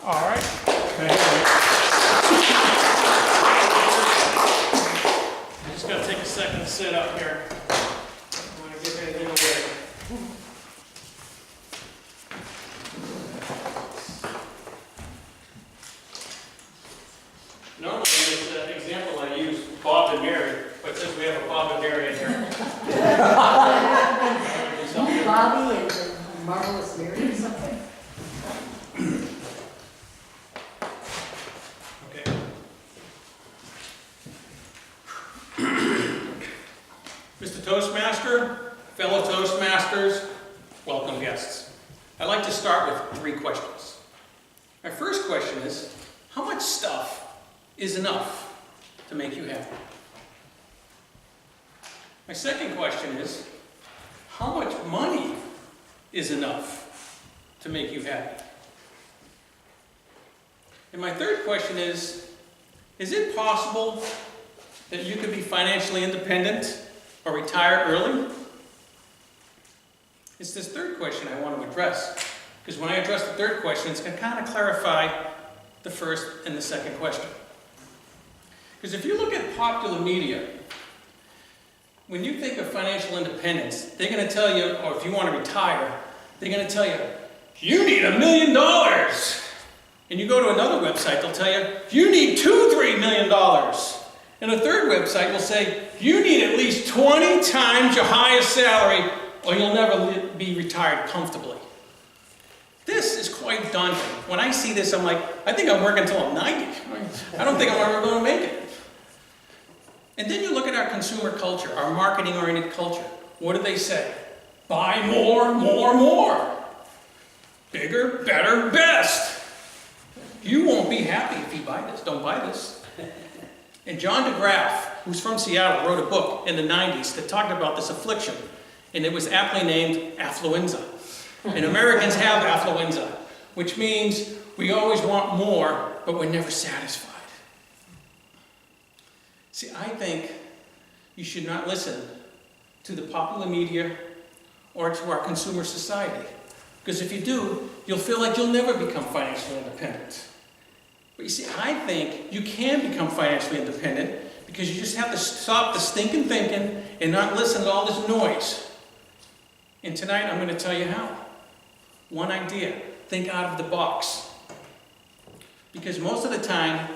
All right. Thank you. I just got to take a second to sit up here. I don't want to give anything away. Normally, in this example, I use Bob and Mary, but since we have a Bob and Mary in here, Bobby and Marvelous Mary or something? okay. Mr. Toastmaster, fellow Toastmasters, welcome guests. I'd like to start with 3 questions. My first question is, how much stuff is enough to make you happy? My second question is, how much money is enough to make you happy? And my third question is it possible that you could be financially independent or retire early? It's this third question I want to address, because when I address the third question, it's going to kind of clarify the first and the second question. Because if you look at popular media, when you think of financial independence, they're going to tell you, or if you want to retire, they're going to tell you, you need $1 million. And you go to another website, they'll tell you, you need $2-3 million. And a third website will say, you need at least 20 times your highest salary, or you'll never be retired comfortably. This is quite daunting. When I see this, I'm like, I think I'm working until I'm 90. I don't think I'm ever going to make it. And then you look at our consumer culture, our marketing-oriented culture. What do they say? Buy more, more, more. Bigger, better, best. You won't be happy if you buy this. Don't buy this. And John Graaf, who's from Seattle, wrote a book in the 90s that talked about this affliction. And it was aptly named Affluenza. And Americans have affluenza, which means we always want more, but we're never satisfied. See, I think you should not listen to the popular media or to our consumer society. Because if you do, you'll feel like you'll never become financially independent. But you see, I think you can become financially independent because you just have to stop the stinking thinking and not listen to all this noise. And tonight I'm going to tell you how. One idea, think out of the box. Because most of the time,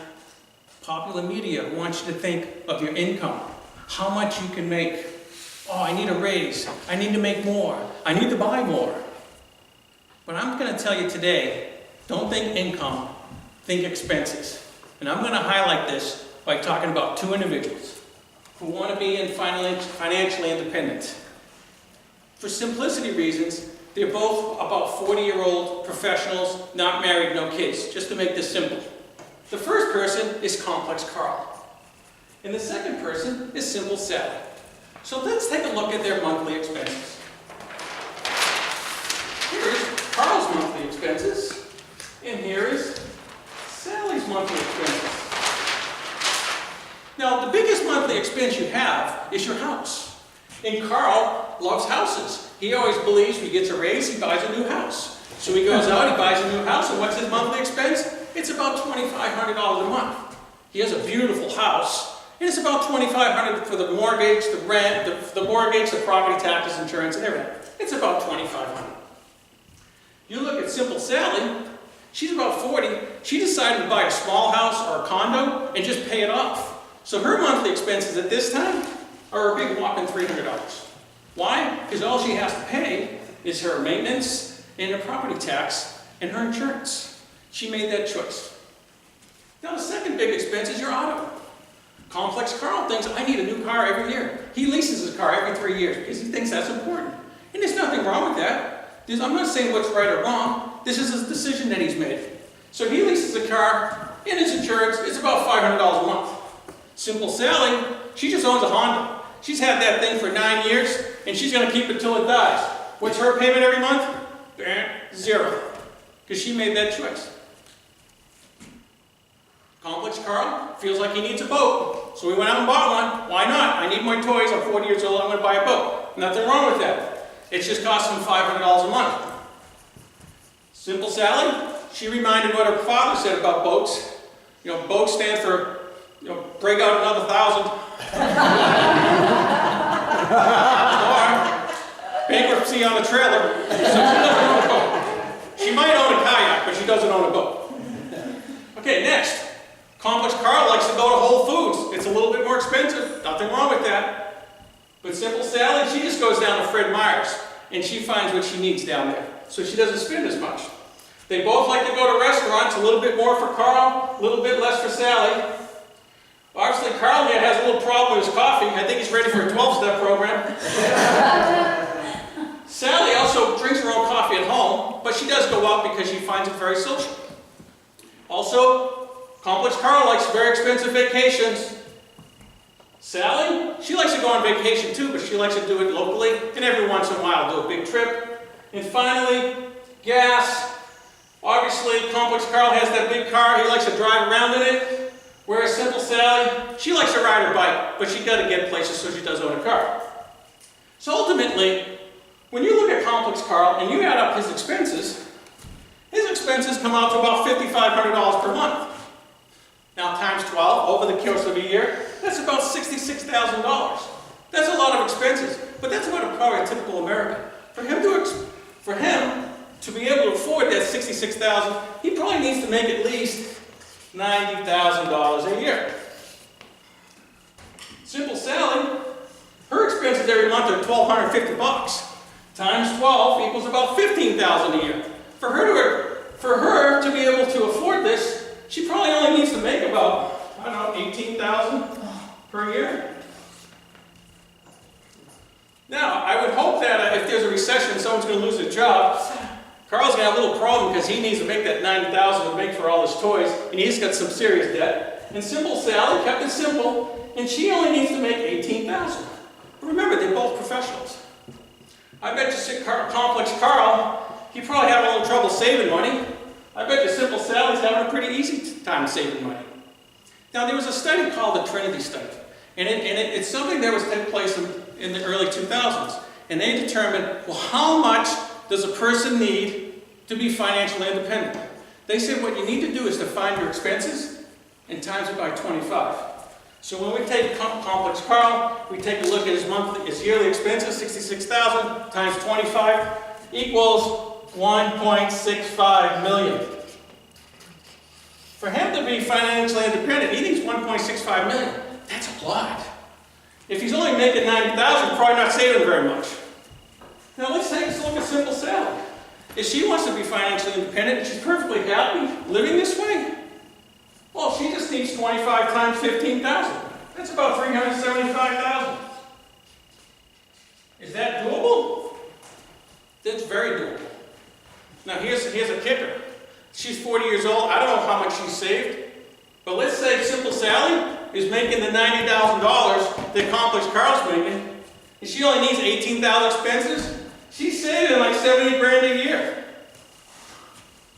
popular media wants you to think of your income, how much you can make. Oh, I need a raise. I need to make more. I need to buy more. But I'm going to tell you today, don't think income, think expenses. And I'm going to highlight this by talking about 2 individuals who want to be financially independent. For simplicity reasons, they're both about 40-year-old professionals, not married, no kids, just to make this simple. The first person is Complex Carl. And the second person is Simple Sally. So let's take a look at their monthly expenses. Here is Carl's monthly expenses, and here is Sally's monthly expenses. Now, the biggest monthly expense you have is your house. And Carl loves houses. He always believes when he gets a raise, he buys a new house. So he goes out, he buys a new house, and what's his monthly expense? It's about $2,500 a month. He has a beautiful house, and it's about $2,500 for the mortgage, the rent, the mortgage, the property taxes, insurance, and everything. It's about $2,500. You look at Simple Sally, she's about 40. She decided to buy a small house or a condo and just pay it off. So her monthly expenses at this time are a big whopping $300. Why? Because all she has to pay is her maintenance and her property tax and her insurance. She made that choice. Now the second big expense is your auto. Complex Carl thinks, I need a new car every year. He leases his car every 3 years because he thinks that's important. And there's nothing wrong with that. I'm not saying what's right or wrong. This is a decision that he's made. So he leases a car, and his insurance is about $500 a month. Simple Sally, she just owns a Honda. She's had that thing for 9 years, and she's going to keep it till it dies. What's her payment every month? $0. Because she made that choice. Complex Carl feels like he needs a boat. So we went out and bought one. Why not? I need my toys. I'm 40 years old. I'm going to buy a boat. Nothing wrong with that. It's just costing him $500 a month. Simple Sally, she reminded what her father said about boats. You know, boats stand for, you know, break out another 1,000. Or bankruptcy on the trailer. So she doesn't own a boat. She might own a kayak, but she doesn't own a boat. Okay, next. Complex Carl likes to go to Whole Foods. It's a little bit more expensive. Nothing wrong with that. But Simple Sally, she just goes down to Fred Meyer's and she finds what she needs down there. So she doesn't spend as much. They both like to go to restaurants, a little bit more for Carl, a little bit less for Sally. Obviously, Carl here has a little problem with his coffee. I think he's ready for a 12-step program. Sally also drinks her own coffee at home, but she does go out because she finds it very social. Also, Complex Carl likes very expensive vacations. Sally, she likes to go on vacation too, but she likes to do it locally, and every once in a while do a big trip. And finally, gas. Obviously, Complex Carl has that big car. He likes to drive around in it. Whereas Simple Sally, she likes to ride her bike, but she got to get places, so she does own a car. So ultimately, when you look at Complex Carl and you add up his expenses come out to about $5,500 per month. Now times 12 over the course of a year, that's about $66,000. That's a lot of expenses, but that's about probably a typical American. For him to be able to afford that $66,000, he probably needs to make at least $90,000 a year. Simple Sally, her expenses every month are $1,250. Times 12 equals about $15,000 a year. For her to be able to afford this, she probably only needs to make about, I don't know, $18,000 per year. Now, I would hope that if there's a recession and someone's going to lose their job, Carl's going to have a little problem because he needs to make that $90,000 to make for all his toys, and he's got some serious debt. And Simple Sally kept it simple, and she only needs to make $18,000. Remember, they're both professionals. I bet you Complex Carl, he probably having a little trouble saving money. I bet you Simple Sally's having a pretty easy time saving money. Now, there was a study called the Trinity Study, and it's something that was taking place in the early 2000s. And they determined, well, how much does a person need to be financially independent? They said what you need to do is to find your expenses and times it by 25. So when we take Complex Carl, we take a look at his yearly expenses, $66,000 times 25 equals $1.65 million. For him to be financially independent, he needs $1.65 million. That's a lot. If he's only making $90,000, probably not saving very much. Now let's take a look at Simple Sally. If she wants to be financially independent and she's perfectly happy living this way, well, she just needs 25 times 15,000. That's about 375,000. Is that doable? That's very doable. Now here's a kicker. She's 40 years old. I don't know how much she's saved, but let's say Simple Sally is making the $90,000 that Complex Carl's making, and she only needs $18,000 expenses. She's saving like $70 grand a year.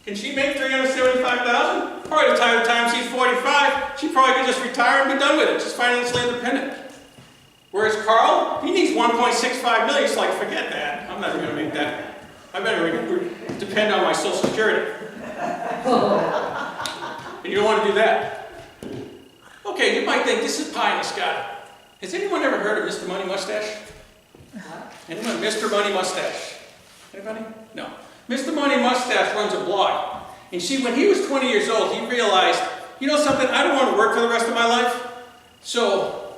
Can she make $375,000? Probably the time she's 45, she probably could just retire and be done with it. She's financially independent. Whereas Carl, he needs $1.65 million. He's like, forget that. I'm never going to make that. I better depend on my Social Security. And you don't want to do that. Okay, you might think this is pie in the sky. Has anyone ever heard of Mr. Money Mustache? Anyone? Mr. Money Mustache? Anybody? No. Mr. Money Mustache runs a blog. And when he was 20 years old, he realized, you know something, I don't want to work for the rest of my life. So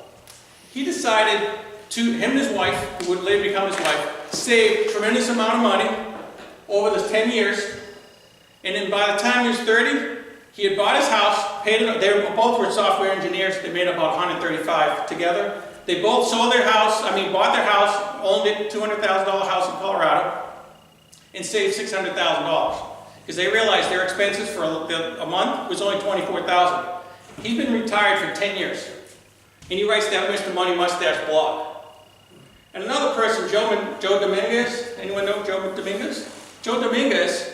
he decided him and his wife, who would later become his wife, saved a tremendous amount of money over the 10 years. And then by the time he was 30, he had bought his house, both were software engineers, they made about $135,000 together. They both bought their house, owned it, $200,000 house in Colorado, and saved $600,000. Because they realized their expenses for a month was only $24,000. He's been retired for 10 years. And he writes that Mr. Money Mustache blog. And another person, Joe Dominguez. Anyone know Joe Dominguez? Joe Dominguez,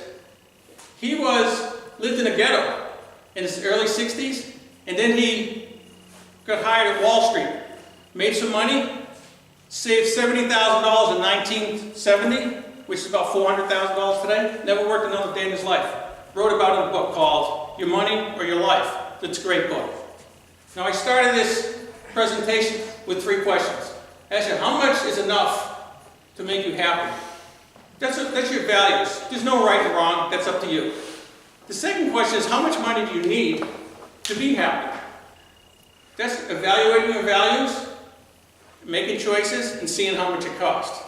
he lived in a ghetto in his early 60s, and then he got hired at Wall Street, made some money, saved $70,000 in 1970, which is about $400,000 today, never worked another day in his life. wrote about in a book called Your Money or Your Life. It's a great book. Now, I started this presentation with 3 questions. I asked you, how much is enough to make you happy? That's your values. There's no right and wrong. That's up to you. The second question is, how much money do you need to be happy? That's evaluating your values, making choices, and seeing how much it costs.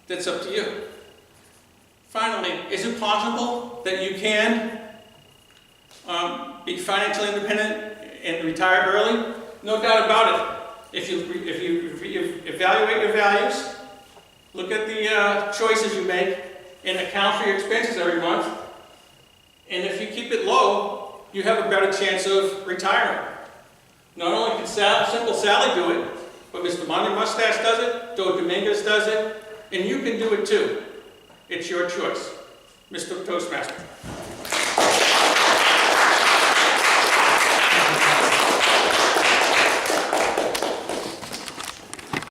That's up to you. Finally, is it possible that you can be financially independent and retire early? No doubt about it. If you evaluate your values, look at the choices you make, and account for your expenses every month, and if you keep it low, you have a better chance of retiring. Not only can Simple Sally do it, but Mr. Money Mustache does it, Dominguez does it, and you can do it too. It's your choice. Mr. Toastmaster.